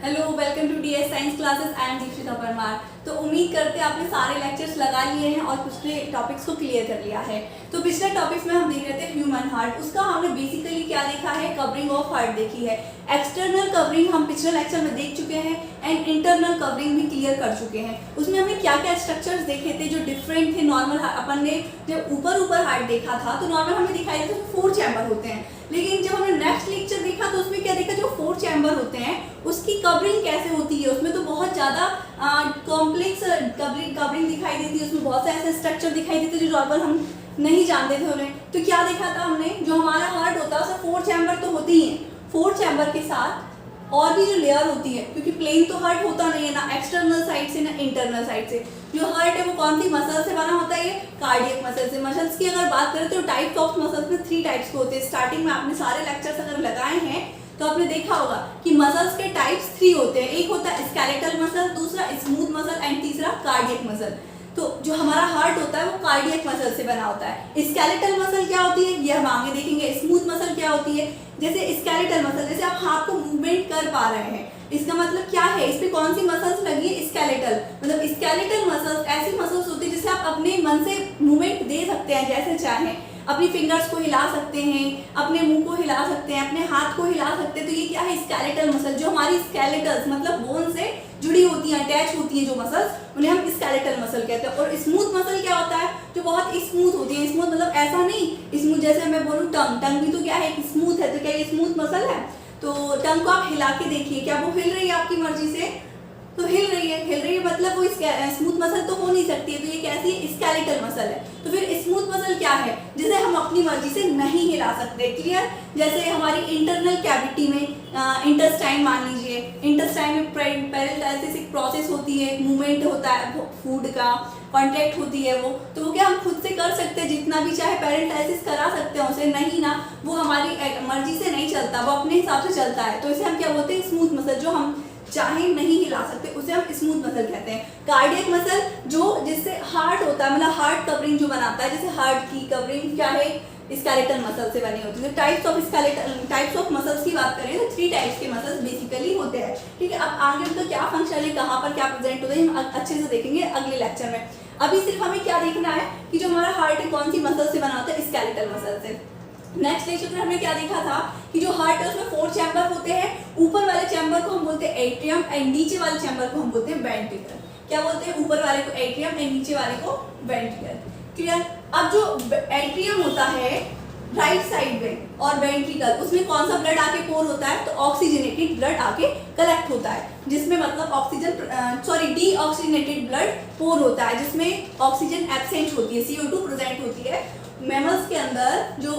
Hello, welcome to DS Science Classes. I am Dikshita Parmar. तो उम्मीद करते हैं आपने सारे लेक्चर्स लगा लिए हैं और पिछले टॉपिक्स को क्लियर कर लिया है। तो पिछले टॉपिक्स में हम देख रहे थे ह्यूमन हार्ट। उसका हमने बेसिकली क्या देखा है, कवरिंग ऑफ हार्ट देखी है। एक्सटर्नल कवरिंग हम पिछले लेक्चर में देख चुके हैं एंड इंटरनल कवरिंग भी क्लियर कर चुके हैं। उसमें हमने क्या क्या स्ट्रक्चर्स देखे थे जो डिफरेंट थे। नॉर्मल अपन ने जब ऊपर हार्ट देखा था तो नॉर्मल हमें दिखाई देता था 4 चैम्बर होते हैं, लेकिन जब हमने नेक्स्ट लेक्चर देखा तो उसमें क्या देखा, जो 4 चैम्बर होते हैं उसकी कवरिंग कैसे होती है। उसमें तो बहुत ज़्यादा कॉम्प्लेक्स कवरिंग दिखाई देती है। उसमें बहुत से ऐसे स्ट्रक्चर दिखाई देते जो नॉर्मल हम नहीं जानते थे उन्हें। तो क्या देखा था हमने, जो हमारा हार्ट होता है उसमें 4 चैम्बर तो होते ही हैं। 4 चैम्बर के साथ और भी जो लेयर होती है, क्योंकि प्लेन तो हार्ट होता नहीं है ना एक्सटर्नल साइड से ना इंटरनल साइड से। जो हार्ट है वो कौन सी मसल से बना होता है, ये कार्डियक मसल से। मसल्स की अगर बात करें तो टाइप्स ऑफ मसल्स में 3 टाइप्स के होते हैं। स्टार्टिंग में आपने सारे लेक्चर्स अगर लगाए हैं तो आपने देखा होगा कि मसल्स के टाइप्स 3 होते हैं। एक होता है स्केलेटल मसल, दूसरा स्मूथ मसल एंड तीसरा कार्डियक मसल। तो जो हमारा हार्ट होता है वो कार्डियक मसल से बना होता है। स्केलेटल मसल क्या होती है ये हम आगे देखेंगे। स्मूथ मसल क्या होती है, जैसे स्केलेटल मसल, जैसे आप हाथ को मूवमेंट कर पा रहे हैं, इसका मतलब क्या है, इस पे कौन सी मसल्स लगी है, स्केलेटल। मतलब स्केलेटल मसल्स ऐसी मसल्स होती है जिससे आप अपने मन से मूवमेंट दे सकते हैं जैसे चाहें। अपनी फिंगर्स को हिला सकते हैं, अपने मुंह को हिला सकते हैं, अपने हाथ को हिला सकते हैं। तो ये क्या है, स्केलेटल मसल। जो हमारी स्केलेटल्स मतलब बोन से जुड़ी होती हैं, अटैच होती हैं जो मसल्स, उन्हें हम स्केलेटल मसल कहते हैं। और स्मूथ मसल क्या होता है, जो बहुत स्मूथ होती है। स्मूथ मतलब ऐसा नहीं स्मूथ, जैसे मैं बोलूँ टंग भी तो क्या है, स्मूथ है। तो क्या ये स्मूथ मसल है? तो टंग को आप हिला के देखिए, क्या वो हिल रही है आपकी मर्जी से? तो हिल रही है मतलब वो स्मूथ मसल तो हो नहीं सकती है। तो ये कैसी है, स्केलेटल मसल है। तो फिर स्मूथ मसल क्या है, जिसे हम अपनी मर्जी से नहीं हिला सकते। क्लियर? जैसे हमारी इंटरनल कैविटी में इंटेस्टाइन मान लीजिए, इंटेस्टाइन में पेरिस्टाल्सिस एक प्रोसेस होती है, मूवमेंट होता है फूड का, कॉन्ट्रैक्ट होती है वो। तो वो क्या हम खुद से कर सकते हैं, जितना भी चाहे पेरिस्टाल्सिस करा सकते हैं उसे, नहीं ना, वो हमारी मर्जी से नहीं चलता, वो अपने हिसाब से चलता है। तो इसे हम क्या बोलते हैं, स्मूथ मसल। जो हम चाहे नहीं हिला सकते उसे हम स्मूथ मसल कहते हैं। कार्डियक मसल जो जिससे हार्ट होता है, मतलब हार्ट कवरिंग जो बनाता है, जैसे हार्ट की कवरिंग क्या है, स्केलेटल मसल से बनी होती है। टाइप्स ऑफ मसल्स की बात करें तो 3 टाइप्स के मसल्स बेसिकली होते हैं। ठीक है, अब आगे उनका क्या फंक्शन है, कहाँ पर क्या प्रेजेंट होता है, हम अच्छे से देखेंगे अगले लेक्चर में। अभी सिर्फ हमें क्या देखना है कि जो हमारा हार्ट है कौन सी मसल से बना होता है, स्केलेटल मसल से। नेक्स्ट लेक्चर में हमने क्या देखा था कि जो हार्ट है उसमें 4 चैम्बर होते हैं। ऊपर वाले चैम्बर को हम बोलते हैं एट्रियम एंड नीचे वाले चैम्बर को हम बोलते हैं वेंट्रिकल। क्या बोलते हैं, ऊपर वाले को एट्रियम एंड नीचे वाले को वेंट्रिकल। क्लियर? अब जो एट्रियम होता है राइट साइड में और वेंट्रिकल, उसमें कौन सा ब्लड आके पोर होता है, तो ऑक्सीजनेटेड ब्लड आके कलेक्ट होता है, जिसमें मतलब डीऑक्सीजनेटेड ब्लड पोर होता है, जिसमें ऑक्सीजन एब्सेंट होती है, CO2 प्रेजेंट होती है। मैमल्स के अंदर जो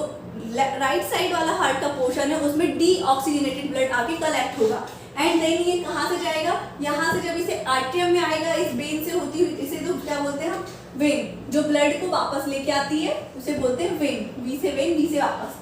राइट साइड वाला हार्ट का पोर्शन है उसमें डीऑक्सीजनेटेड ब्लड आके कलेक्ट होगा एंड देन ये कहाँ से जाएगा, यहाँ से जब इसे आर्टरियम में आएगा, इस वेन से होती हुई, इसे तो क्या बोलते हैं हम, वेन। जो ब्लड को वापस लेके आती है उसे बोलते हैं वेन। वी से वापस।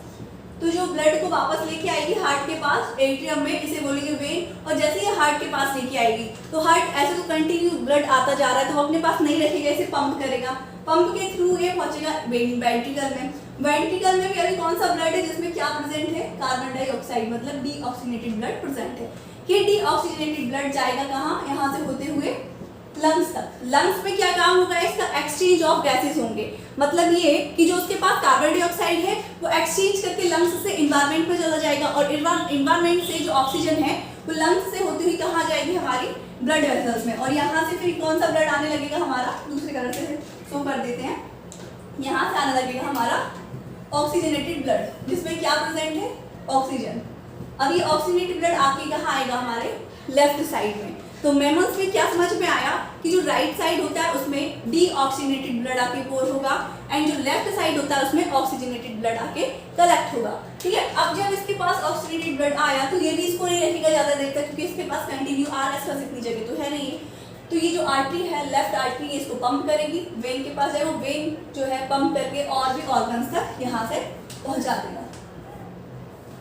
तो जो ब्लड को वापस लेके आएगी हार्ट के पास एट्रियम में, इसे बोलेंगे वेन। और जैसे ये हार्ट के पास लेके आएगी तो हार्ट ऐसे तो कंटिन्यू ब्लड आता जा रहा है, तो वो अपने पास नहीं रखेगा, इसे पंप करेगा। पंप के थ्रू ये पहुंचेगा वेंट्रिकल में। वेंट्रिकल में भी अभी कौन सा ब्लड है जिसमें क्या प्रेजेंट है, कार्बन डाइऑक्साइड, मतलब डीऑक्सीजनेटेड ब्लड प्रेजेंट है। ये डीऑक्सीजनेटेड ब्लड जाएगा कहाँ, यहाँ से होते हुए लंग्स तक। लंग्स में क्या काम होगा, इसका एक्सचेंज ऑफ गैसेस होंगे। मतलब ये कि जो उसके पास कार्बन डाइऑक्साइड है वो एक्सचेंज करके लंग्स से इन्वायरमेंट में चला जाएगा, और इन्वायरमेंट से जो ऑक्सीजन है वो लंग्स से होती हुई कहाँ जाएगी, हमारी ब्लड वेसल्स में। और यहाँ से फिर कौन सा ब्लड आने लगेगा हमारा, दूसरे कलर से शो कर देते हैं, यहाँ से आने लगेगा हमारा ऑक्सीजनेटेड ब्लड, जिसमें क्या प्रेजेंट है, ऑक्सीजन। अब ये ऑक्सीजनेटेड ब्लड आके कहाँ आएगा, हमारे लेफ्ट साइड में। तो मैमल्स में क्या समझ में आया कि जो राइट साइड होता है उसमें डीऑक्सीजनेटेड ब्लड आके पोर होगा एंड जो लेफ्ट साइड होता है उसमें ऑक्सीजनेटेड ब्लड आके कलेक्ट होगा। ठीक है, अब जब इसके पास ऑक्सीजनेटेड ब्लड आया तो ये भी इसको नहीं रखेगा ज्यादा देर तक, क्योंकि इसके पास कंटिन्यू RS इतनी जगह तो है नहीं। तो ये जो आर्टरी है, लेफ्ट आर्टरी, इसको पंप करेगी, वेन के पास है, वो वेन जो है पंप करके और भी ऑर्गन्स तक यहाँ से पहुंचा देगा।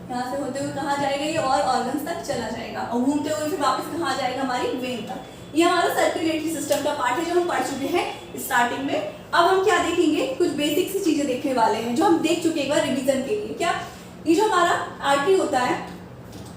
यहाँ से होते हुए कहाँ जाएगा, ये और ऑर्गन्स तक चला जाएगा और घूमते हुए फिर वापस कहाँ जाएगा, हमारी वेन तक। ये हमारा सर्कुलेटरी सिस्टम का पार्ट है जो हम पढ़ चुके हैं स्टार्टिंग में। अब हम क्या देखेंगे, कुछ बेसिक सी चीजें देखने वाले हैं जो हम देख चुके एक बार रिवीजन के लिए। क्या, ये जो हमारा आर्टरी होता है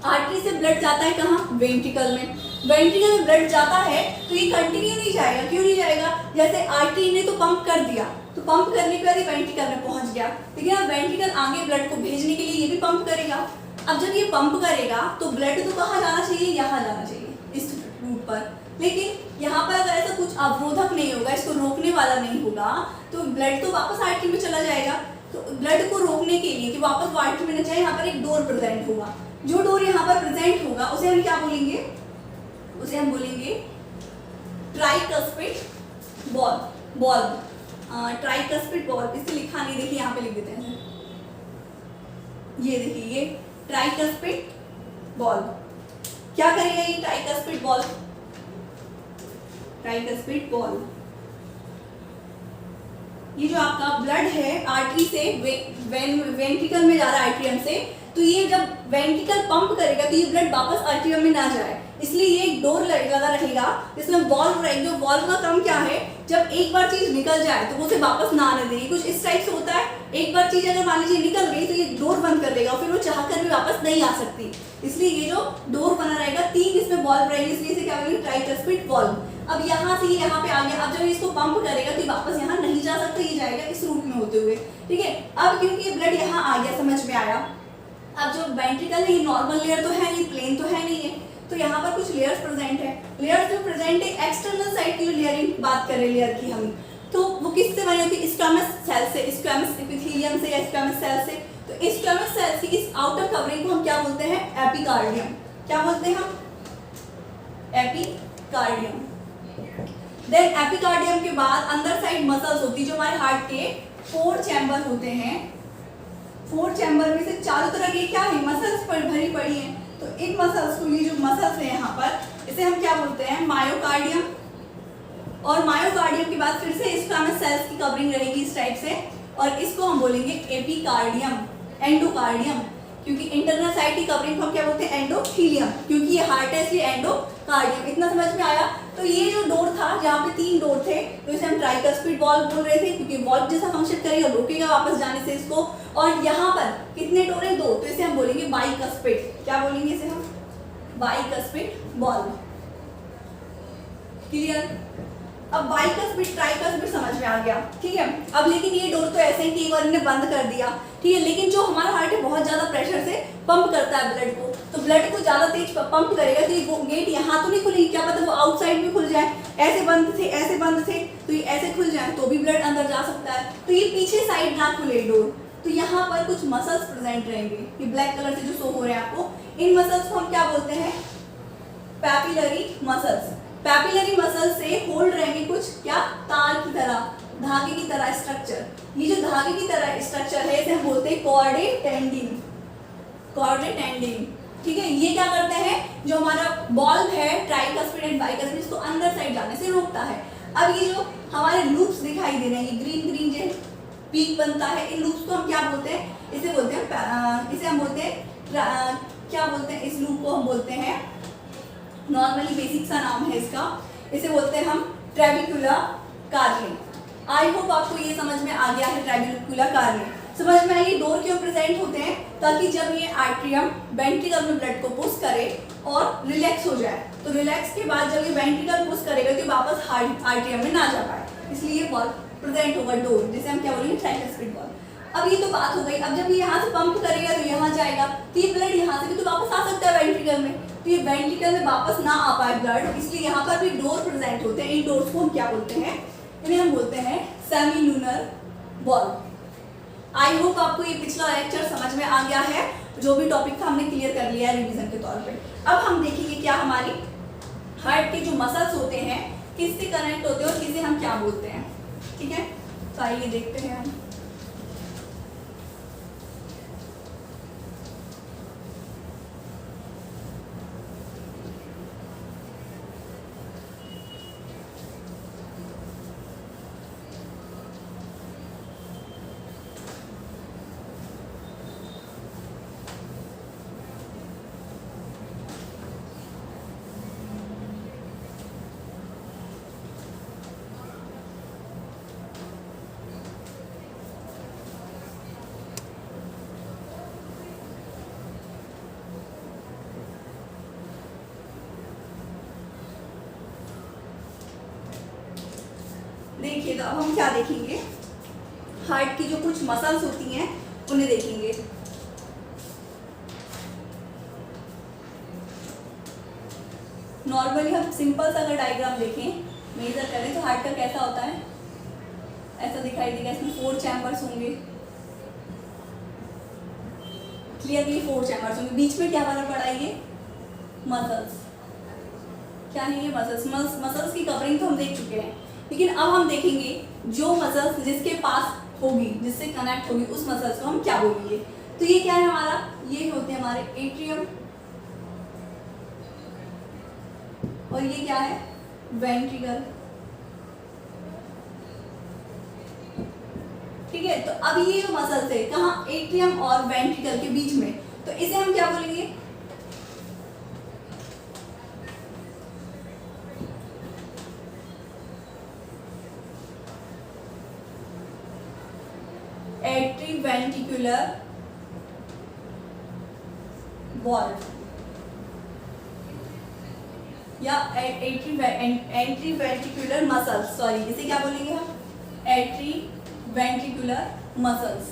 आर्टरी से ब्लड जाता है कहाँ, वेंट्रिकल में। वेंट्रिकल में ब्लड जाता है तो ये कंटिन्यू नहीं जाएगा, क्यों नहीं जाएगा, जैसे आर्टरी ने तो पंप कर दिया, तो पंप करने के बाद ये वेंट्रिकल में पहुंच गया, लेकिन अब वेंट्रिकल आगे ब्लड को भेजने के लिए ये भी पंप करेगा। अब जब ये पंप करेगा तो ब्लड तो कहाँ जाना चाहिए, यहाँ जाना चाहिए, इस रूट पर। लेकिन यहाँ पर अगर ऐसा कुछ अवरोधक नहीं होगा, इसको रोकने वाला नहीं होगा, तो ब्लड तो वापस आर्टरी में चला जाएगा। तो ब्लड को रोकने के लिए कि वापस वो आर्टरी में न जाए, यहाँ पर एक डोर प्रेजेंट होगा। जो डोर यहाँ पर प्रेजेंट होगा उसे हम क्या बोलेंगे, उसे हम बोलेंगे ट्राइकस्पिड बॉल्व। ट्राइकस्पिड बॉल्व, इसे लिखा नहीं, देखिए यहाँ पे लिख देते हैं, ये देखिए, ये ट्राइकस्पिड बॉल्व। क्या करेगा ये ट्राइकस्पिड बॉल्व, ट्राइकस्पिड बॉल्व, ये जो आपका ब्लड है आर्टरी से वेंट्रिकल में जा रहा है आर्टरियम से, तो ये जब वेंट्रिकल पंप करेगा तो ये ब्लड वापस आर्टरियम में ना जाए, इसलिए ये एक डोर लगा रहेगा जिसमें वॉल्व रहेगी। जो वॉल्व का काम क्या है, जब एक बार चीज निकल जाए तो वो उसे वापस ना आने देगी, कुछ इस टाइप से होता है। एक बार चीज अगर मान लीजिए निकल गई तो ये डोर बंद कर देगा, फिर वो चाह कर भी वापस नहीं आ सकती, इसलिए ये जो डोर बना रहेगा, 3 इसमें वॉल्व रहेंगे, इसलिए इसे क्या बोलेंगे, ट्राइकस्पिड वॉल्व। अब यहाँ से यहाँ पे आ गया, अब जब इसको पंप करेगा तो वापस यहाँ नहीं जा सकता, ये जाएगा इस रूट में होते हुए, ठीक है। अब क्योंकि ये ब्लड यहाँ आ गया, समझ में आया। अब जो वेंट्रिकल है ये नॉर्मल लेयर तो है नहीं, प्लेन तो है नहीं है, तो यहाँ पर कुछ लेयर्स प्रेजेंट है। लेयर्स जो प्रेजेंट है एक्सटर्नल साइड की जो लेयरिंग बात करें लेयर की हम, तो वो किससे बनी होती है, स्क्वैमस सेल से, स्क्वैमस एपिथेलियम से या स्क्वैमस सेल से। तो स्क्वैमस सेल की इस आउटर कवरिंग को हम क्या बोलते हैं, एपिकार्डियम। क्या बोलते हैं हम, एपिकार्डियम। देन एपिकार्डियम के बाद अंदर साइड मसल्स होती है, जो हमारे हार्ट के 4 चैम्बर होते हैं। 4 चैम्बर में से चारों तरफ ये क्या है, मसल्स पर भरी पड़ी हैं। तो इन मसल्स को, ये जो मसल्स है यहाँ पर, इसे हम क्या बोलते हैं, मायोकार्डियम। और मायोकार्डियम के बाद फिर से स्क्वैमस सेल्स की कवरिंग रहेगी इस टाइप से, और इसको हम बोलेंगे एपिकार्डियम, एंडोकार्डियम, क्योंकि इंटरनल साइड की कवरिंग को हम क्या बोलते हैं, एंडोथीलियम, क्योंकि ये हार्ट है इसलिए एंडोकार्डियम। इतना समझ में आया। तो ये जो डोर था, जहाँ पे 3 डोर थे, तो इसे हम ट्राइकस्पिड वॉल्व बोल रहे थे, क्योंकि वॉल्व जैसा फंक्शन करेगा, रोकेगा वापस जाने से इसको। और यहाँ पर कितने डोर है, 2, तो इसे हम बोलेंगे बाइकस्पिड। क्या बोलेंगे इसे हम, बाइकस्पिड वॉल्व। क्लियर। अब बाइकस्पिड ट्राइकस्पिड समझ में आ गया, ठीक है। अब लेकिन ये डोर तो ऐसे ही कि एक बार इन्हें बंद कर दिया, ठीक है, लेकिन जो हमारा हार्ट है बहुत ज्यादा प्रेशर से पंप करता है ब्लड को, तो ब्लड को ज्यादा तेज पंप करेगा, तो ये गेट यहाँ तो नहीं खुलेगी, क्या पता वो आउटसाइड में खुल जाए। ऐसे बंद थे तो ये ऐसे खुल जाए तो भी ब्लड अंदर जा सकता है। तो ये पीछे साइड ना खुले डोर, तो यहाँ पर कुछ मसल्स प्रेजेंट रहेंगे, ये ब्लैक कलर से जो शो हो रहे हैं आपको, इन मसल्स को हम क्या बोलते हैं, पैपिलरी मसल्स। पैपिलरी मसल से होल्ड रहेंगे कुछ क्या, तार की तरह, धागे की तरह स्ट्रक्चर। ये जो धागे की तरह स्ट्रक्चर है इसे हम बोलते हैं कॉर्डे टेंडिन, कॉर्डे टेंडिन, ठीक है। ये क्या करते हैं, जो हमारा बॉल्व है ट्राइकस्पिड एंड बाइकस्पिड, इसको अंदर साइड जाने से रोकता है। अब ये जो हमारे लूप्स दिखाई दे रहे हैं, ये ग्रीन ग्रीन जो पीक बनता है, इन लूप्स को हम क्या बोलते हैं, इसे बोलते हैं, इसे हम बोलते हैं, क्या बोलते हैं, इस लूप को हम बोलते हैं, नॉर्मली बेसिक सा नाम है इसका, इसे बोलते हैं हम ट्रेबिकुलर कार्ले। आई होप आपको ये समझ में आ गया है, ट्रेबिकुलर कार्ले समझ में आई। डोर क्यों प्रेजेंट होते हैं, ताकि जब ये आर्टरियम वेंट्रिकल में ब्लड को पुश करे और रिलैक्स हो जाए, तो रिलैक्स के बाद जब ये वेंट्रिकल पुश करेगा तो वापस आर्टरियम में ना जा पाए, इसलिए ये वॉल्व प्रेजेंट होगा डोर, जिसे हम क्या बोलेंगे, ट्राइकस्पिड वॉल्व। अब ये तो बात हो गई। अब जब ये यहाँ से पंप करेगा तो यहाँ जाएगा, तो ये ब्लड यहाँ से भी तो वापस आ सकता है वेंट्रिकल में, तो ये वेंट्रिकल में वापस ना आ पाए ब्लड, इसलिए यहाँ पर भी डोर प्रेजेंट होते हैं। इन डोर्स को हम क्या बोलते हैं, इन्हें हम बोलते हैं सेमीलूनर वॉल्व। आई होप आपको ये पिछला लेक्चर समझ में आ गया है, जो भी टॉपिक था हमने क्लियर कर लिया है रिवीजन के तौर पे। अब हम देखेंगे क्या हमारी हार्ट के जो मसल्स होते हैं किससे कनेक्ट होते हैं और किसे हम क्या बोलते हैं, ठीक है। तो आइए देखते हैं हम। देखिए तो अब हम क्या देखेंगे, हार्ट की जो कुछ मसल्स होती हैं उन्हें देखेंगे। नॉर्मली हम सिंपल सा अगर डायग्राम देखें, मेजर करें तो हार्ट का कैसा होता है, ऐसा दिखाई देगा। इसमें 4 चैम्बर्स होंगे, क्लियरली 4 चैम्बर्स होंगे। बीच में क्या बना पड़ा, ये मसल्स। क्या है ये मसल्स? मसल्स की कवरिंग तो हम देख चुके हैं, लेकिन अब हम देखेंगे जो मसल्स जिसके पास होगी, जिससे कनेक्ट होगी, उस मसल्स को हम क्या बोलेंगे। तो ये क्या है हमारा, ये होते हैं हमारे एट्रियम, और ये क्या है, वेंट्रिकल। ठीक है, तो अब ये जो मसल्स है कहाँ, एट्रियम और वेंट्रिकल के बीच में, तो इसे हम क्या बोलेंगे, एट्रीवेंट्रिकुलर वॉल्व या एट्रीवेंट्रिकुलर मसल्स, सॉरी इसे क्या बोलेंगे हम, एट्रीवेंट्रिकुलर मसल्स।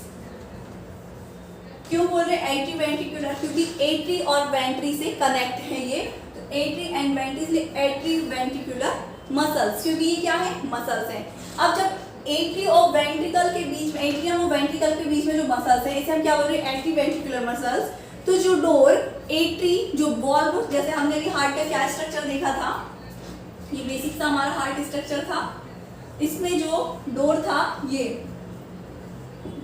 क्यों बोल रहे हैं एट्रीवेंट्रिकुलर, क्योंकि एट्री और वेंट्री से कनेक्ट है ये, तो एट्री एंड वेंट्री से एट्रीवेंट्रिकुलर मसल्स, क्योंकि ये क्या है, मसल्स हैं। अब जब एट्री और वेंट्रिकल के बीच में, एट्रियम और वेंट्रिकल के बीच में जो मसल्स है, इसे हम क्या बोल रहे हैं, एट्रीवेंट्रिकुलर मसल्स। तो जो डोर, एट्री, जो वॉल्व, जैसे हमने अभी हार्ट का क्या स्ट्रक्चर देखा था, ये बेसिक सा हमारा हार्ट स्ट्रक्चर था। इसमें जो डोर था ये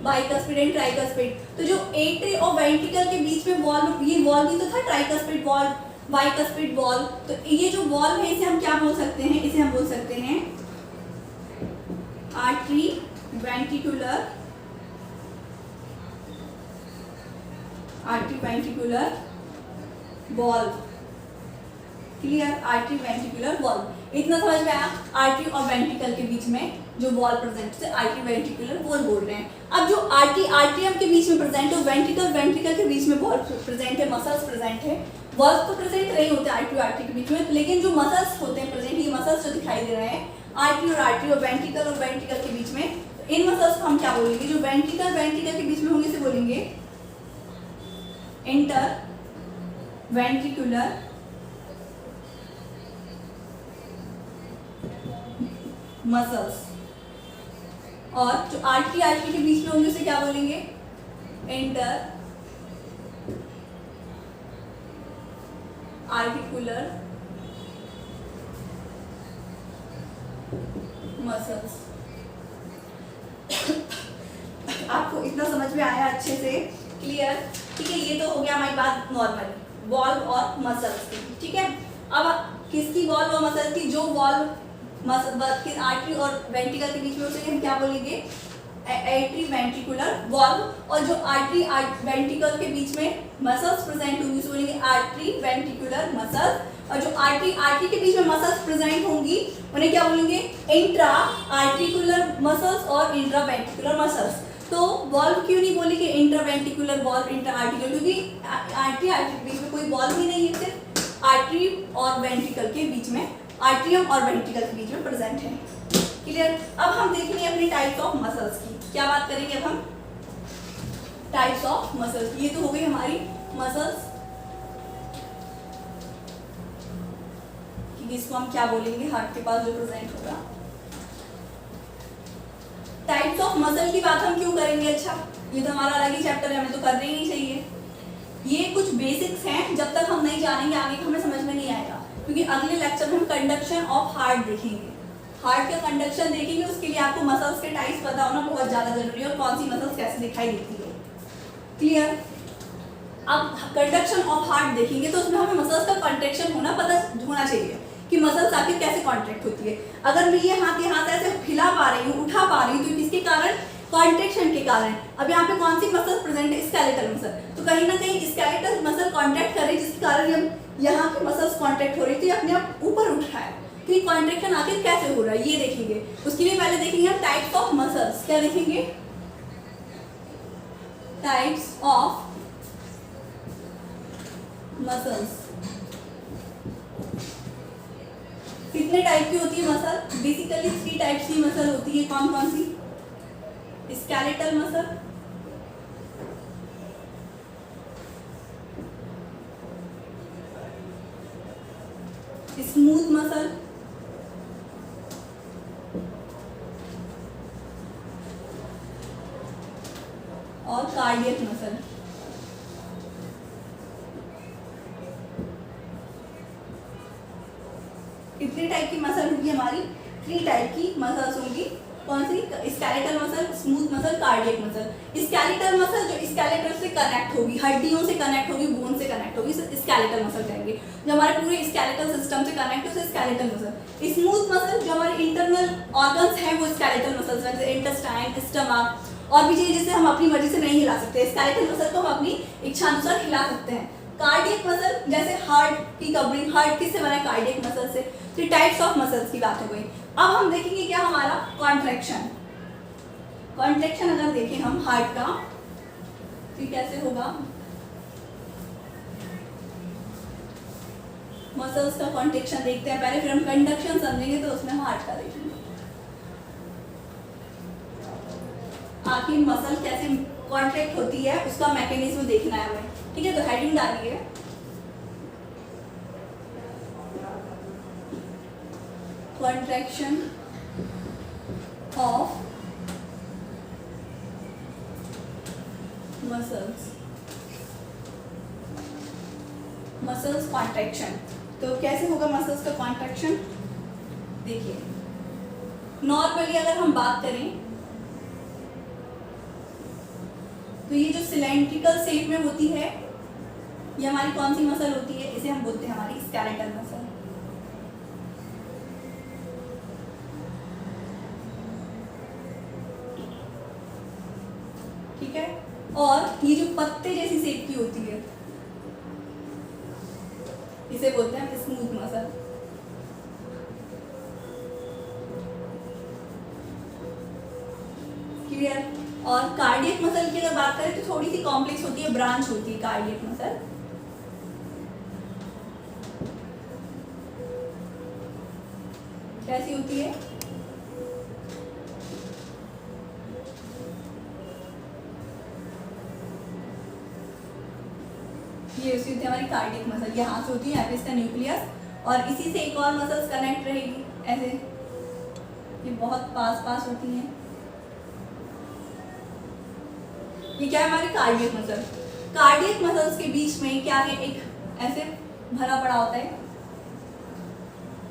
बाइकस्पिड एंड ट्राइकस्पिड, तो जो एट्री और वेंट्रिकल के बीच में वॉल्व, ये वॉल्व भी तो था, ट्राइकस्पिड वॉल्व, बाइकस्पिड वॉल्व। तो ये जो वॉल्व है इसे हम क्या बोल सकते हैं, इसे हम बोल सकते हैं artery ventricular valve. Clear, artery ventricular valve, इतना समझ में आया। आर्टरी और वेंट्रिकल के बीच में जो वॉल प्रेजेंट है आर्टरी वेंट्रिकुलर वॉल बोल रहे हैं। अब जो आर्टरियम के बीच में प्रेजेंट है, वेंट्रिकल के बीच में वॉल प्रेजेंट है, मसल्स प्रेजेंट है। वॉल्व तो प्रेजेंट नहीं होते आर्टरी के बीच में, लेकिन जो मसल्स होते हैं प्रेजेंट, ये मसल्स जो दिखाई दे रहे हैं आर्टरी और वेंट्रिकल के बीच में, तो इन मसल्स को हम क्या बोलेंगे, जो वेंट्रिकल के बीच में होंगे इसे बोलेंगे इंटर वेंट्रिकुलर मसल्स, और जो आर्टरी के बीच में होंगे उसे क्या बोलेंगे, इंटर आर्टिकुलर मसल्स। आपको इतना समझ में आया अच्छे से, क्लियर? ठीक है, ये तो हो गया हमारी बात नॉर्मल वॉल्व और मसल्स की। ठीक है, अब किसकी वॉल्व और मसल्स की, जो वॉल्व आर्टरी और वेंट्रिकल के बीच में उसे हम क्या बोलेंगे, एट्री वेंट्रिकुलर वॉल्व, और जो आर्टरी वेंट्रिकल के बीच में मसल्स प्रेजेंट होंगी उसे बोलेंगे आर्टरी वेंट्रिकुलर मसल्स, और जो आर्टरी के बीच में मसल्स प्रेजेंट होंगी उन्हें क्या बोलेंगे, इंट्रा आर्टिकुलर मसल्स और इंट्रा वेंट्रिकुलर मसल्स। तो वॉल्व क्यों नहीं बोले कि intra ventricular valve, intra articular, क्योंकि आर्टरी के बीच में कोई वॉल्व ही नहीं है, सिर्फ आर्टरी और वेंट्रिकल के बीच में, आर्टरियम और वेंट्रिकल के बीच में प्रेजेंट है। क्लियर? अब हम देखेंगे अपनी टाइप्स ऑफ मसल्स की। क्या बात करेंगे अब हम, टाइप्स ऑफ मसल्स। ये तो हो गई हमारी मसल्स, कि इसको हम क्या बोलेंगे, हार्ट के पास जो प्रेजेंट होगा। टाइप्स ऑफ मसल की बात हम क्यों करेंगे, अच्छा ये तो हमारा अलग ही चैप्टर है, हमें तो करना ही नहीं चाहिए। ये कुछ बेसिक्स हैं, जब तक हम नहीं जानेंगे आगे हमें समझ में नहीं आएगा, क्योंकि अगले लेक्चर में हम कंडक्शन ऑफ हार्ट देखेंगे, हार्ट का कंडक्शन देखेंगे। उसके लिए आपको मसल्स के टाइप्स पता होना बहुत ज़्यादा जरूरी है, और कौन सी मसल्स कैसे दिखाई देती है। क्लियर? अब कंडक्शन ऑफ हार्ट देखेंगे तो उसमें हमें मसल्स का कॉन्ट्रैक्शन पता होना चाहिए कि मसल्स आखिर कैसे कॉन्ट्रैक्ट होती है। अगर मैं ये हाथ ऐसे हिला पा रही हूँ, उठा पा रही हूँ, तो किसके कारण, कॉन्ट्रैक्शन के कारण। अब यहाँ पे कौन सी मसल प्रेजेंट है, स्केलेटल मसल, तो कहीं ना कहीं स्केलेटल मसल कॉन्ट्रैक्ट कर रही है, जिसके कारण जब यहाँ की मसल्स कॉन्ट्रैक्ट हो रही थी, अपने आप ऊपर उठ रहा है। तो ये कॉन्ट्रैक्शन आखिर कैसे हो रहा है ये देखेंगे। उसके लिए पहले देखेंगे हम टाइप्स ऑफ मसल्स। क्या देखेंगे, टाइप्स ऑफ मसल्स। कितने कितने टाइप की होती है मसल? बेसिकली 3 टाइप्स की मसल होती है। कौन कौन सी? स्केलेटल मसल, स्मूथ मसल और कार्डियक मसल। कितने टाइप की मसल होगी हमारी? 3 टाइप की मसल्स होंगी। कौन सी? Skeletal muscle, smooth muscle, cardiac muscle. Skeletal muscle जो स्केलेटल से कनेक्ट होगी, हड्डियों से कनेक्ट होगी, बोन से कनेक्ट होगी, स्केलेटल मसल कहेंगे। जो हमारे पूरे स्केलेटल सिस्टम से कनेक्ट है उसे स्केलेटल मसल। स्मूथ मसल जो हमारे इंटरनल ऑर्गन्स हैं वो स्केलेटल मसल, जैसे इंटेस्टाइन, स्टमक और भी चीजें जिसे हम अपनी मर्जी से नहीं हिला सकते। स्केलेटल मसल को हम अपनी इच्छा अनुसार हिला सकते हैं। कार्डियक मसल जैसे हार्ट की कवरिंग, हार्ट किससे बना है? कार्डियक मसल से। तो टाइप्स ऑफ मसल्स की बात हो गई। अब हम देखेंगे क्या हमारा कॉन्ट्रैक्शन। कॉन्ट्रैक्शन अगर देखें हम हार्ट का तो कैसे होगा? मसल्स का कॉन्ट्रैक्शन देखते हैं पहले, फिर हम कंडक्शन समझेंगे तो उसमें हम हार्ट का देखेंगे। आखिर मसल कैसे कॉन्ट्रैक्ट होती है उसका मैकेनिज्म देखना है हमें। ठीक है, तो हेडिंग डालिए contraction of muscles. Muscles contraction तो कैसे होगा मसल्स का कॉन्ट्रैक्शन? देखिए नॉर्मली अगर हम बात करें तो ये जो सिलेंड्रिकल शेप में होती है ये हमारी कौन सी मसल होती है? इसे हम बोलते हैं हमारी स्केलेटल मसल। ठीक है, और ये जो पत्ते जैसी शेप की होती है इसे बोलते हैं स्मूथ मसल। क्लियर? और कार्डियक मसल की अगर बात करें तो थोड़ी सी कॉम्प्लेक्स होती है, ब्रांच होती है कार्डियक मसल। कैसी होती है? ये उसी होती है हमारी कार्डियक मसल। यहाँ से होती है, यहाँ पे इसका न्यूक्लियस और इसी से एक और मसल्स कनेक्ट रहेगी ऐसे, ये बहुत पास पास होती हैं। ये क्या है? हमारी कार्डियक मसल। कार्डियक मसल्स के बीच में क्या है? एक ऐसे भरा पड़ा होता है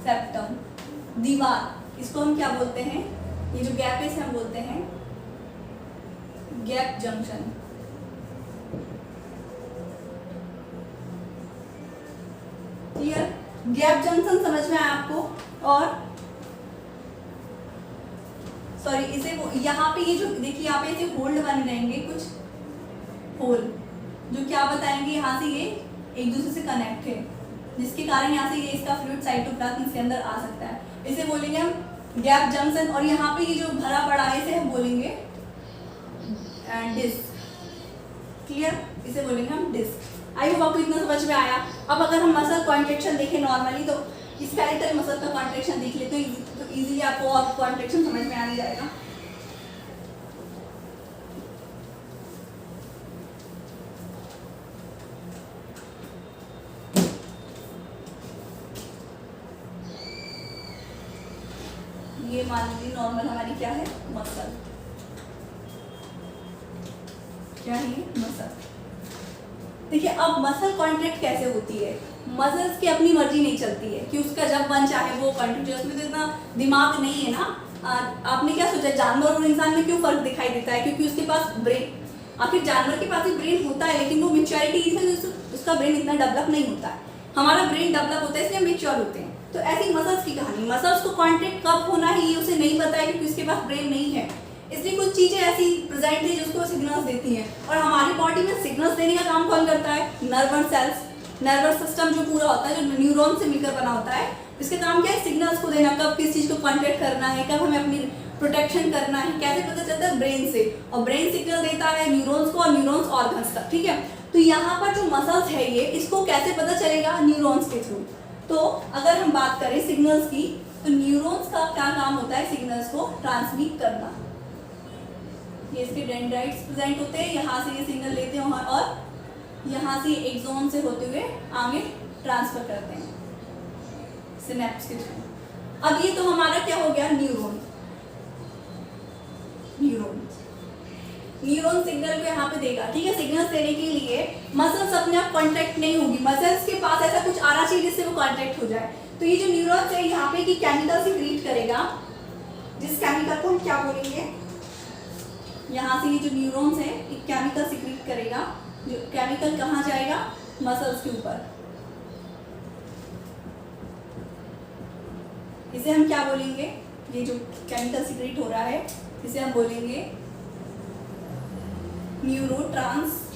सेप्टम, दीवार। इसको हम क्या बोलते हैं? ये जो गैप है इसे हम बोलते हैं gap junction. Clear? Gap junction समझ में आया आपको? और सॉरी इसे यहाँ पे ये जो देखिए यहाँ पे ऐसे होल्ड बन जाएंगे, कुछ होल जो क्या बताएंगे यहाँ से ये एक दूसरे से कनेक्ट है, जिसके कारण यहाँ से ये इसका फ्लूइड साइटोप्लाज्म इसके अंदर आ सकता है। इसे बोलेंगे हम गैप जंक्शन। और यहाँ पे ये जो भरा पड़ा है इसे हम बोलेंगे डिस्क। क्लियर? इसे बोलेंगे हम डिस्क। आई होप आपको इतना समझ में आया। अब अगर हम मसल कॉन्ट्रैक्शन देखें नॉर्मली तो स्केलेटल मसल का कॉन्ट्रैक्शन देख लेते हैं तो इजीली आपको और कॉन्ट्रैक्शन समझ में आने जाएगा। ये मान लीजिए नॉर्मल हमारी क्या है? मसल। क्या है ये? मसल। देखिए अब मसल कॉन्ट्रैक्ट कैसे होती है? मसल्स की अपनी मर्जी नहीं चलती है कि उसका जब मन चाहे वो कॉन्ट्रैक्ट। उसमें तो इतना दिमाग नहीं है ना। आपने क्या सोचा जानवर और इंसान में क्यों फर्क दिखाई देता है? क्योंकि उसके पास ब्रेन, आखिर जानवर के पास भी ब्रेन होता है लेकिन वो मेच्योरिटी है, उसका ब्रेन इतना डेवलप नहीं होता है। हमारा ब्रेन डेवलप होता है इसलिए मेच्योर होते हैं। तो ऐसी मसल्स की कहानी, मसल्स को कॉन्ट्रैक्ट कब होना है ये उसे नहीं पता है क्योंकि उसके पास ब्रेन नहीं है, इसलिए कुछ चीजें ऐसी प्रेजेंट है जो उसको सिग्नल्स देती हैं। और हमारी बॉडी में सिग्नल्स देने का काम कौन करता है? नर्वस सेल्स, नर्वस सिस्टम जो पूरा होता है, जो न्यूरॉन से मिलकर बना होता है, इसका काम क्या है? सिग्नल्स को देना, कब किस चीज को कॉन्ट्रैक्ट करना है, कब हमें अपनी प्रोटेक्शन करना है। कैसे पता चलता है? ब्रेन से। और ब्रेन सिग्नल देता है न्यूरॉन्स को और न्यूरॉन्स ऑर्गन्स तक। ठीक है, तो यहाँ पर जो मसल्स है ये, इसको कैसे पता चलेगा? न्यूरॉन्स के थ्रू। तो अगर हम बात करें सिग्नल्स की तो न्यूरॉन्स का क्या काम होता है, सिग्नल्स को ट्रांसमिट करना। ये इसके डेंड्राइट्स प्रेजेंट होते हैं, यहाँ से ये सिग्नल लेते हैं और यहाँ से एक्सोन से होते हुए आगे ट्रांसफर करते हैं सिनेप्स के थ्रू। अब ये तो हमारा क्या हो गया, न्यूरॉन। न्यूरॉन सिग्नल को यहाँ पे देगा, ठीक है। सिग्नल्स देने के लिए मसल्स अपने आप कॉन्ट्रैक्ट नहीं होगी, मसल्स के पास ऐसा कुछ आना चाहिए जिससे वो कॉन्ट्रैक्ट हो जाए। तो ये जो न्यूरॉन्स है यहाँ पे की केमिकल सिक्रीट करेगा, जिस केमिकल को हम क्या बोलेंगे, यहाँ से ये जो न्यूरॉन्स है एक केमिकल सिक्रीट करेगा, जो केमिकल कहाँ जाएगा, मसल्स के ऊपर। इसे हम क्या बोलेंगे, ये जो केमिकल सिक्रीट हो रहा है इसे हम बोलेंगे न्यूरोट्रांसमीटर।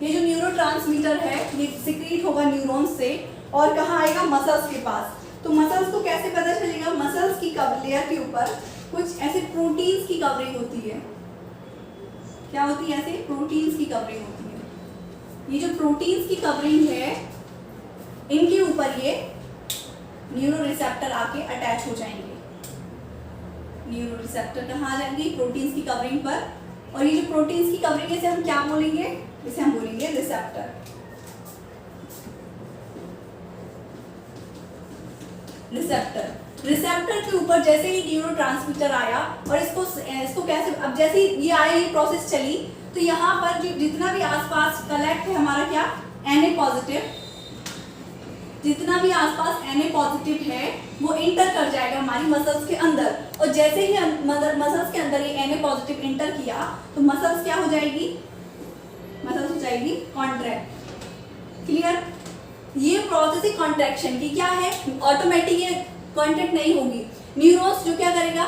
ये जो न्यूरोट्रांसमीटर है ये सिक्रीट होगा न्यूरॉन्स से और कहाँ आएगा, मसल्स के पास। तो मसल्स को कैसे पता चलेगा, मसल्स की लेयर के ऊपर कुछ ऐसे प्रोटीन्स की कवरिंग होती है। क्या होती है, ऐसे प्रोटीन्स की कवरिंग होती है। ये जो प्रोटीन्स की कवरिंग है इनके ऊपर ये न्यूरो रिसेप्टर आके अटैच हो जाएंगे। न्यूरो रिसेप्टर कहाँ आ जाएंगे, प्रोटीन्स की कवरिंग पर। और ये जो प्रोटीन्स की कवरिंग है इसे हम क्या बोलेंगे, इसे हम बोलेंगे रिसेप्टर। रिसेप्टर के ऊपर जैसे ही न्यूरोट्रांसमीटर आया और इसको कैसे, अब जैसे ये आया, ये प्रोसेस चली, तो यहाँ पर जो जितना भी आसपास कलेक्ट है हमारा क्या, Na पॉजिटिव, जितना भी आसपास Na पॉजिटिव है वो इंटर कर जाएगा हमारी मसल्स के अंदर। और जैसे ही मसल्स के अंदर ये Na पॉजिटिव इंटर किया तो मसल्स क्या हो जाएगी, मसल्स हो जाएगी कॉन्ट्रैक्ट। क्लियर, ये प्रोसेस ही कॉन्ट्रैक्शन की क्या है, ऑटोमेटिक ये कॉन्ट्रैक्ट नहीं होगी। न्यूरॉन्स जो क्या करेगा,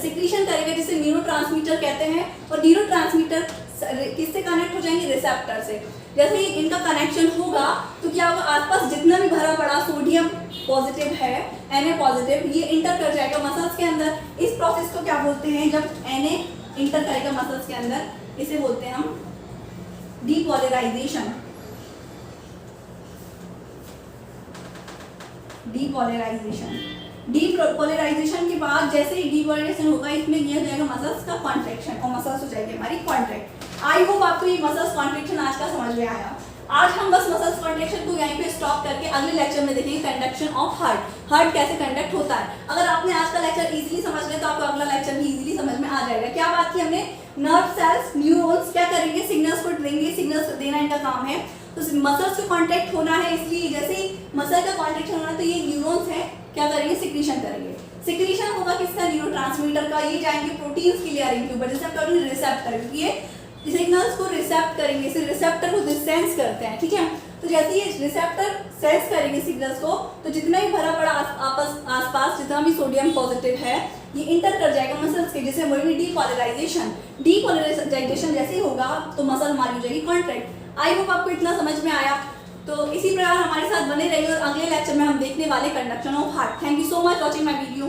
सिक्रीशन करेगा जिसे न्यूरोट्रांसमीटर कहते हैं। और न्यूरोट्रांसमीटर किससे कनेक्ट हो जाएंगे, रिसेप्टर से। जैसे ही इनका कनेक्शन होगा तो क्या होगा, आसपास जितना भी भरा पड़ा सोडियम पॉजिटिव है, Na पॉजिटिव, ये इंटर कर जाएगा मसल्स के अंदर। इस प्रोसेस को क्या बोलते हैं, जब Na इंटर करेगा मसल्स के अंदर, इसे बोलते हैं हम डीपोलराइजेशन। डीपोलराइजेशन के बाद जैसे ही डीपोलराइजेशन होगा इसमें किया जाएगा मसल्स का कॉन्ट्रैक्शन और मसल्स हो जाएगी हमारी कॉन्ट्रैक्ट। आई होप आपको ये मसल्स कॉन्ट्रैक्शन आज का समझ में आया। आज हम बस मसल्स कॉन्ट्रैक्शन को यहीं पे स्टॉप करके अगले लेक्चर में देखेंगे कंडक्शन ऑफ हार्ट कैसे कंडक्ट होता है। अगर आपने आज का लेक्चर इजीली समझ लिया तो आपको अगला लेक्चर भी इजीली समझ में आ जाएगा। क्या बात की हमने, नर्व सेल्स, न्यूरॉन्स क्या करेंगे, सिग्नल्स को देंगे, सिग्नल्स देना इनका काम है। तो मसल्स को कॉन्ट्रैक्ट होना है, इसलिए जैसे ही मसल का कॉन्ट्रैक्शन होना है तो ये न्यूरॉन्स है क्या करेंगे, सिक्रीशन करेंगे। सिक्रीशन होगा किसका, न्यूरोट्रांसमीटर का। ये जाएंगे प्रोटीन्स की लेयरिंग के ऊपर, जैसे आप कहोगे रिसेप्टर, क्योंकि ये सिग्नल्स को रिसेप्ट करेंगे, इसे रिसेप्टर को सेंस करते हैं, ठीक है। तो जैसे ये रिसेप्टर सेंस करेंगे सिग्नल्स को, तो जितना भी भरा पड़ा आसपास जितना भी सोडियम पॉजिटिव है ये इंटर कर जाएगा मसल्स के, जैसे बोलेंगे डीपोलराइजेशन। डीपोलराइजेशन जैसे ही होगा तो मसल हमारी हो जाएगी कॉन्ट्रैक्ट। आई होप आपको इतना समझ में आया। तो इसी प्रकार हमारे साथ बने रहिए और अगले लेक्चर में हम देखने वाले conduction of heart. Thank you so much watching my video.